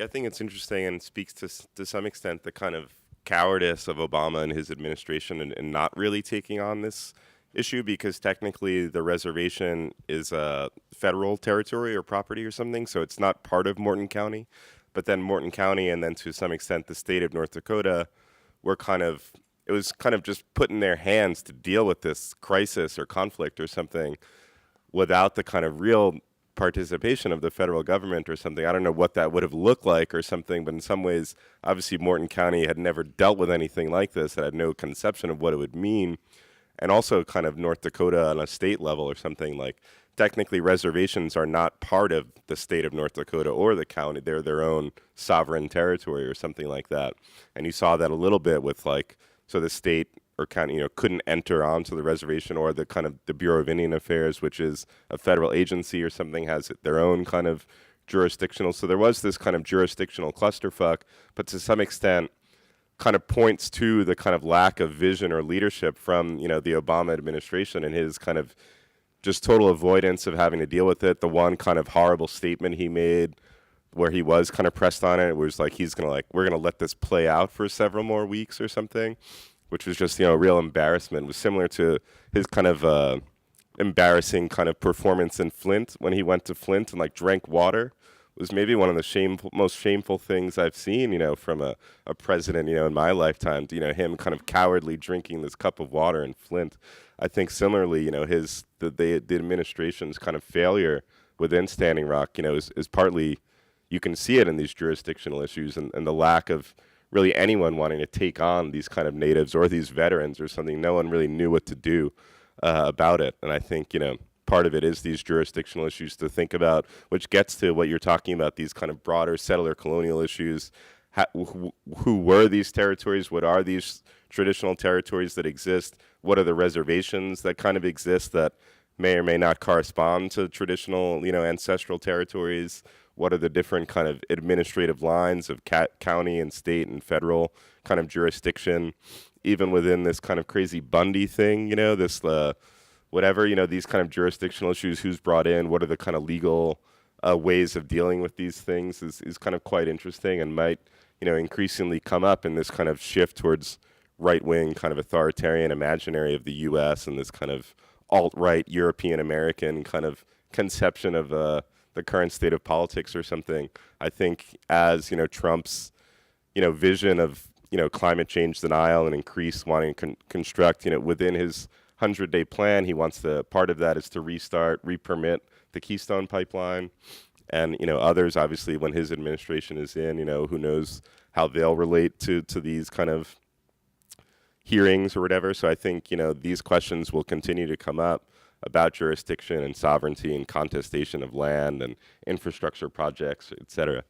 Yeah, I think it's interesting and speaks to some extent the kind of cowardice of Obama and his administration in not really taking on this issue because technically the reservation is a federal territory or property or something, so it's not part of Morton County. But then Morton County and then to some extent the state of North Dakota were it was kind of just put in their hands to deal with this crisis or conflict or something without the kind of real participation of the federal government or something. I don't know what that would have looked like or something, but in some ways, obviously Morton County had never dealt with anything like this. It had no conception of what it would mean. And also kind of North Dakota on a state level or something, like technically reservations are not part of the state of North Dakota or the county. They're their own sovereign territory or something like that. And you saw that a little bit with so the state or county, couldn't enter onto the reservation, or the kind of the Bureau of Indian Affairs, which is a federal agency or something, has their own kind of jurisdictional. So there was this kind of jurisdictional clusterfuck, but to some extent kind of points to the kind of lack of vision or leadership from, the Obama administration and his kind of just total avoidance of having to deal with it. The one kind of horrible statement he made where he was kind of pressed on it was like, we're going to let this play out for several more weeks or something, which was just, a real embarrassment. It was similar to his kind of embarrassing kind of performance in Flint when he went to Flint and drank water. It was maybe one of the most shameful things I've seen, from a president, in my lifetime. Him kind of cowardly drinking this cup of water in Flint. I think similarly, the administration's kind of failure within Standing Rock, is partly, you can see it in these jurisdictional issues and the lack of really anyone wanting to take on these kind of natives or these veterans or something. No one really knew what to do about it. And I think, part of it is these jurisdictional issues to think about, which gets to what you're talking about, these kind of broader settler colonial issues. Who were these territories? What are these traditional territories that exist? What are the reservations that kind of exist that may or may not correspond to traditional, ancestral territories? What are the different kind of administrative lines of county and state and federal kind of jurisdiction, even within this kind of crazy Bundy thing, this whatever, these kind of jurisdictional issues, who's brought in, what are the kind of legal ways of dealing with these things is kind of quite interesting and might, increasingly come up in this kind of shift towards right-wing kind of authoritarian imaginary of the U.S. and this kind of alt-right European-American kind of conception of the current state of politics or something. I think as, Trump's, vision of, climate change denial and increase wanting to construct, within his 100-day plan, he wants part of that is to re-permit the Keystone Pipeline. And, others, obviously, when his administration is in, who knows how they'll relate to these kind of hearings or whatever. So I think, these questions will continue to come up about jurisdiction and sovereignty and contestation of land and infrastructure projects, et cetera.